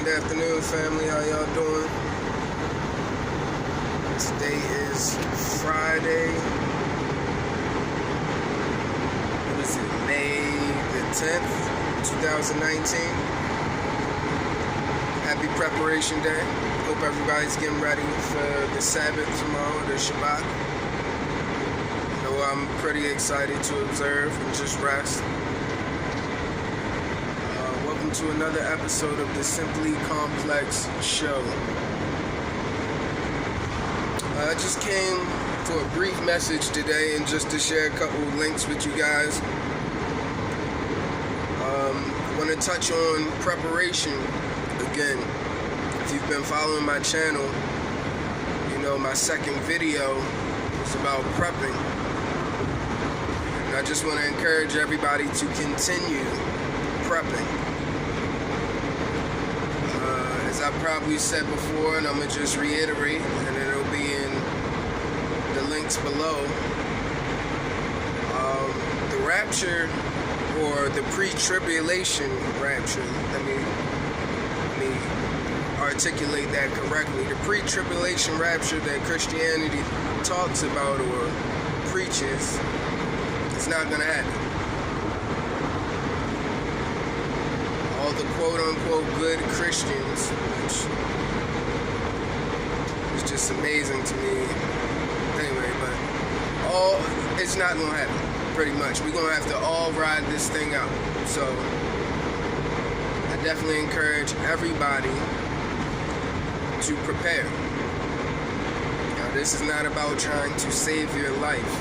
Grand afternoon, family. How y'all doing? Today is Friday. What is it? May the 10th, 2019. Happy Preparation Day. Hope everybody's getting ready for the Sabbath tomorrow, the Shabbat. I'm pretty excited to observe and just rest. Welcome to another episode of the Simplee Complex Show. I just came for a brief message today and just to share a couple of links with you guys. I want to touch on preparation again. If you've been following my channel, you know my second video is about prepping. And I just want to encourage everybody to continue prepping. As I probably said before, and I'm going to just reiterate, and it'll be in the links below. The rapture, or the pre-tribulation rapture, let me articulate that correctly. The pre-tribulation rapture that Christianity talks about or preaches, it's not going to happen. All the quote-unquote good Christians, which is just amazing to me. Anyway, but it's not going to happen, pretty much. We're going to have to all ride this thing out. So, I definitely encourage everybody to prepare. Now, this is not about trying to save your life.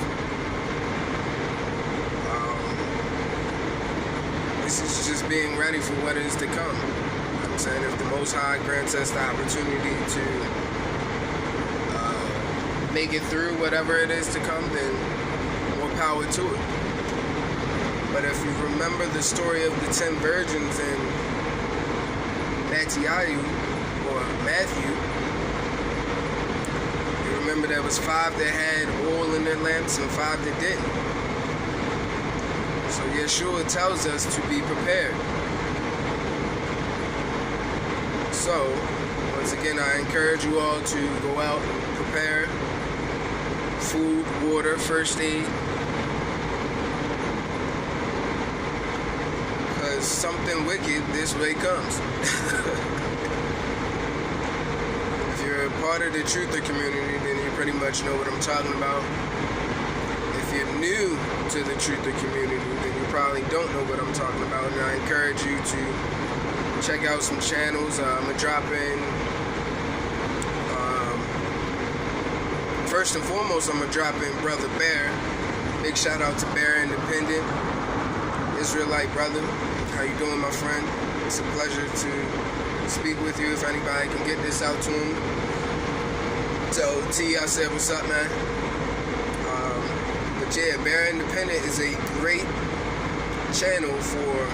This is just being ready for what is to come. You know what I'm saying? If the Most High grants us the opportunity to make it through whatever it is to come, then more power to it. But if you remember the story of the 10 virgins in Matthew, you remember there was 5 that had oil in their lamps and 5 that didn't. So Yeshua tells us to be prepared. So, once again, I encourage you all to go out and prepare food, water, first aid. Because something wicked this way comes. If you're a part of the truther community, then you pretty much know what I'm talking about. If you're new to the truther community, then you probably don't know what I'm talking about, and I encourage you to check out some channels. I'm gonna drop in first and foremost, I'm gonna drop in Brother Bear. Big shout out to Bear Independent, Israelite brother. How you doing, my friend? It's a pleasure to speak with you. If anybody can get this out to him, tell T I said what's up, man. Yeah, Bear Independent is a great channel for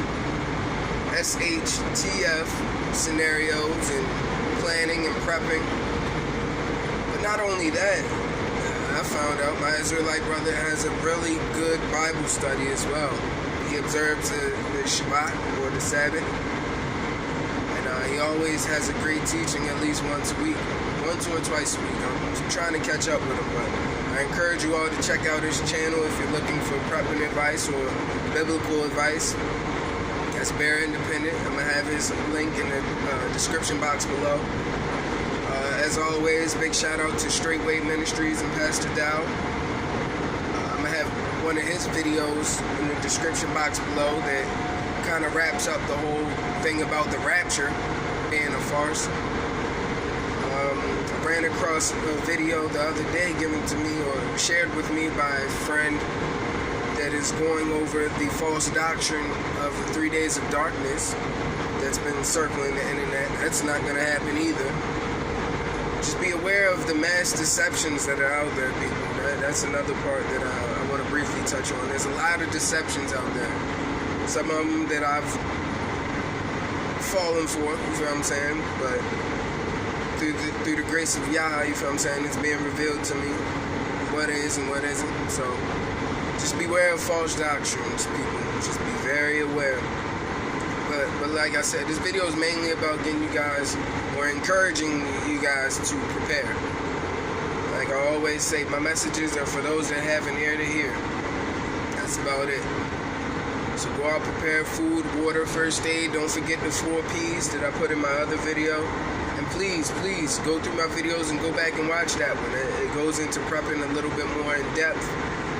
SHTF scenarios and planning and prepping. But not only that, I found out my Israelite brother has a really good Bible study as well. He observes the Shabbat or the Sabbath, and he always has a great teaching at least once a week, once or twice a week. I'm trying to catch up with him, but I encourage you all to check out his channel if you're looking for prepping advice or biblical advice. That's Bear Independent. I'm going to have his link in the description box below. As always, big shout out to Straightway Ministries and Pastor Dowell. I'm going to have one of his videos in the description box below that kind of wraps up the whole thing about the rapture being a farce. I ran across a video the other day given to me or shared with me by a friend that is going over the false doctrine of the 3 days of darkness that's been circling the internet. That's not going to happen either. Just be aware of the mass deceptions that are out there, people. That's another part that I want to briefly touch on. There's a lot of deceptions out there. Some of them that I've fallen for, you feel what I'm saying? But through the grace of Yah, you feel what I'm saying, it's being revealed to me what is and what isn't. So just beware of false doctrines, people. Just be very aware. But But like I said, this video is mainly about getting you guys, or encouraging you guys to prepare. Like I always say, my messages are for those that have an ear to hear. That's about it. So go out, prepare food, water, first aid. Don't forget the 4 P's that I put in my other video. And please, please go through my videos and go back and watch that one. It goes into prepping a little bit more in depth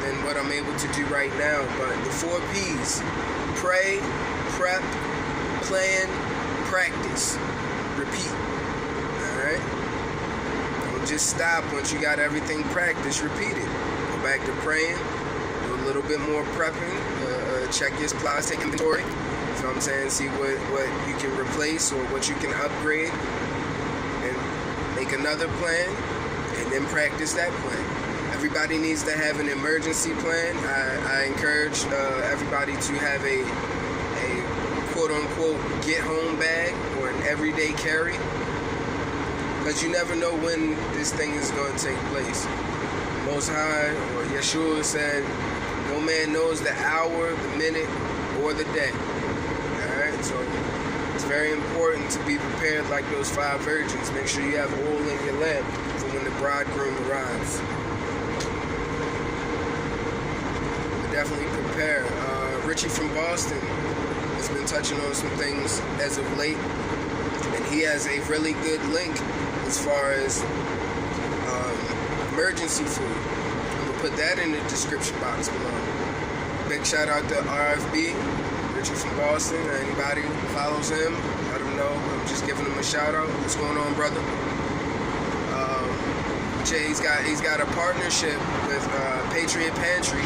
than what I'm able to do right now. But the 4 P's: pray, prep, plan, practice, repeat. Alright? Don't just stop once you got everything practiced. Repeat it. Go back to praying. Do a little bit more prepping. Check your supplies, take inventory. You know what I'm saying? See what you can replace or what you can upgrade. And make another plan. And then practice that plan. Everybody needs to have an emergency plan. I encourage everybody to have a quote-unquote get-home bag or an everyday carry, because you never know when this thing is going to take place. Most High, or Yeshua, said, no man knows the hour, the minute, or the day. Alright, so it's very important to be prepared like those 5 virgins. Make sure you have oil in your lamp for when the bridegroom arrives. But definitely prepare. Richie from Boston has been touching on some things as of late, and he has a really good link as far as emergency food. I'm gonna put that in the description box below. Big shout out to RFB, Richie from Boston. Anybody who follows him, let him know. I'm just giving him a shout out. What's going on, brother? He's got a partnership with Patriot Pantry.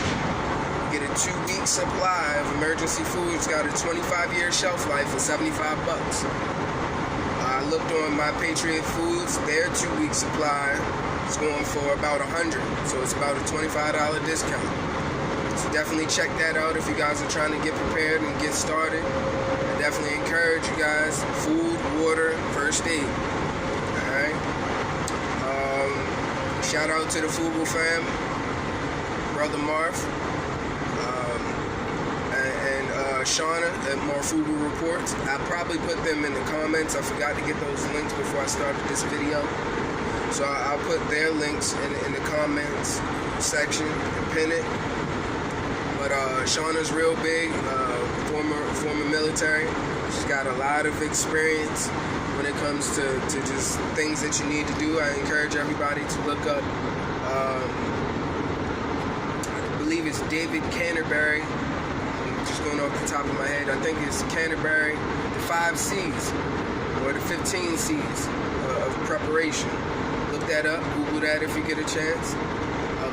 Get a 2-week supply of emergency food. It's got a 25-year shelf life for $75. I looked on my Patriot Foods. Their 2-week supply is going for about $100, so it's about a $25 discount. So definitely check that out if you guys are trying to get prepared and get started. I definitely encourage you guys: food, water, first aid. All right. Shout out to the Marfoogle fam, brother Marf. Shauna at Marfoogle Reports. I'll probably put them in the comments. I forgot to get those links before I started this video, so I'll put their links in the comments section and pin it. But Shauna's real big, former military. She's got a lot of experience when it comes to just things that you need to do. I encourage everybody to look up, I believe it's David Canterbury. Just going off the top of my head, I think it's Canterbury, the 5 C's or the 15 C's of preparation. Look that up, Google that if you get a chance.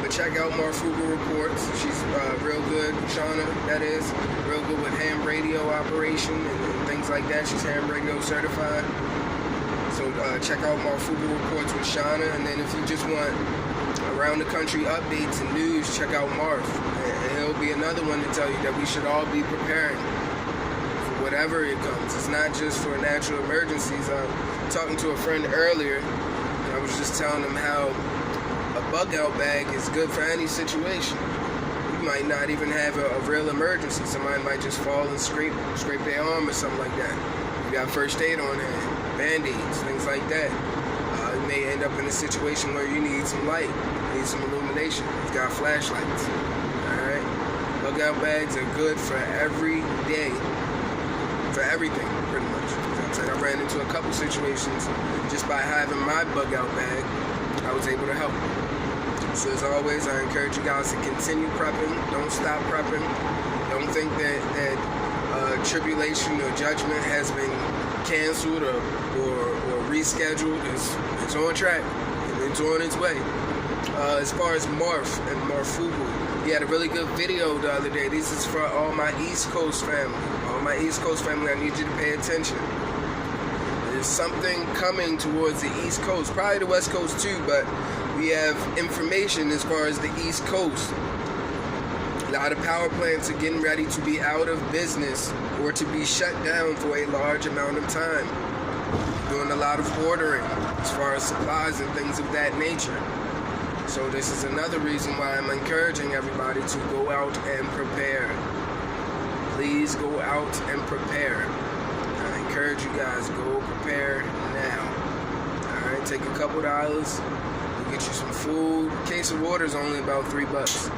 But check out Marfoogle Reports. She's real good, Shauna, that is, real good with ham radio operation and things like that. She's ham radio certified. So check out Marfoogle Reports with Shauna. And then if you just want around the country updates and news, check out Marf. And he'll be another one to tell you that we should all be preparing for whatever it comes. It's not just for natural emergencies. I'm talking to a friend earlier, and I was just telling him how a bug out bag is good for any situation. You might not even have a real emergency. Somebody might just fall and scrape their arm or something like that. You got first aid on hand, band-aids, things like that. You may end up in a situation where you need some light, you need some illumination. You've got flashlights. Alright? Bug out bags are good for every day. For everything, pretty much. I ran into a couple situations just by having my bug out bag. I was able to help. So as always, I encourage you guys to continue prepping. Don't stop prepping. Don't think that tribulation or judgment has been canceled or rescheduled. It's on track. It's on its way. As far as Marf and Marfoogle, he had a really good video the other day. This is for all my East Coast family. All my East Coast family, I need you to pay attention. There's something coming towards the East Coast, probably the West Coast too, but we have information as far as the East Coast. A lot of power plants are getting ready to be out of business or to be shut down for a large amount of time. Doing a lot of ordering as far as supplies and things of that nature. So this is another reason why I'm encouraging everybody to go out and prepare. Please go out and prepare. urge you guys, go prepare now. Alright, take a couple dollars, we'll get you some food. A case of water is only about $3.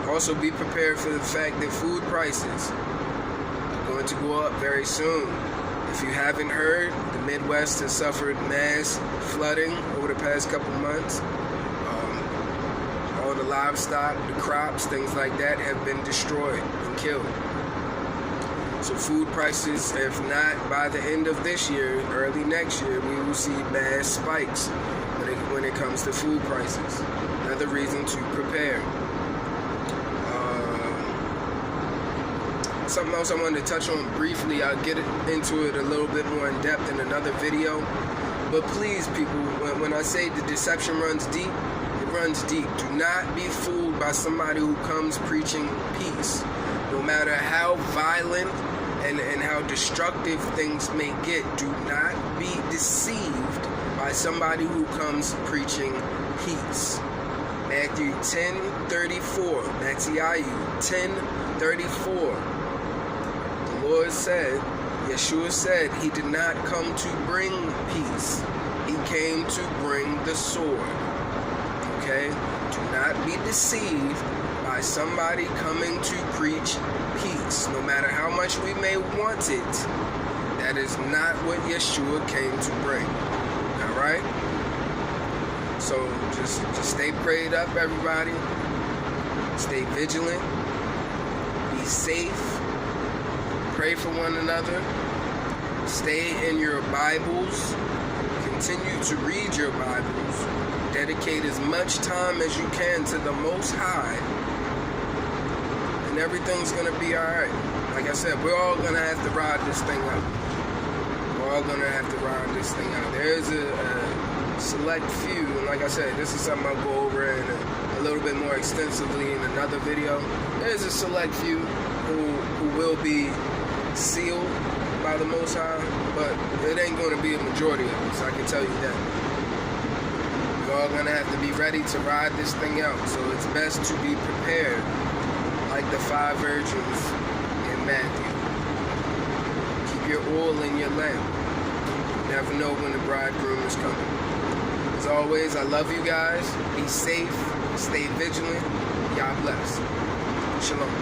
Also be prepared for the fact that food prices are going to go up very soon. If you haven't heard, the Midwest has suffered mass flooding over the past couple months. All the livestock, the crops, things like that have been destroyed and killed. So food prices, if not by the end of this year, early next year, we will see mass spikes when it comes to food prices. Another reason to prepare. Something else I wanted to touch on briefly, I'll get into it a little bit more in depth in another video. But please, people, when I say the deception runs deep, it runs deep. Do not be fooled by somebody who comes preaching peace. No matter how violent and how destructive things may get, do not be deceived by somebody who comes preaching peace. Matthew 10:34, Matthew 10:34. Lord said, Yeshua said, he did not come to bring peace. He came to bring the sword. Okay? Do not be deceived by somebody coming to preach peace. No matter how much we may want it, that is not what Yeshua came to bring. Alright? So just stay prayed up, everybody. Stay vigilant. Be safe. Pray for one another. Stay in your Bibles. Continue to read your Bibles. Dedicate as much time as you can to the Most High. And everything's going to be alright. Like I said, we're all going to have to ride this thing out. We're all going to have to ride this thing out. There's a select few, and like I said, this is something I'll go over in a little bit more extensively in another video. There's a select few who will be sealed by the Most High, but it ain't going to be a majority of us, I can tell you that. We're all going to have to be ready to ride this thing out, so it's best to be prepared like the 5 virgins in Matthew. Keep your oil in your lamp. You never know when the bridegroom is coming. As always, I love you guys. Be safe, stay vigilant. Yah bless. Shalom.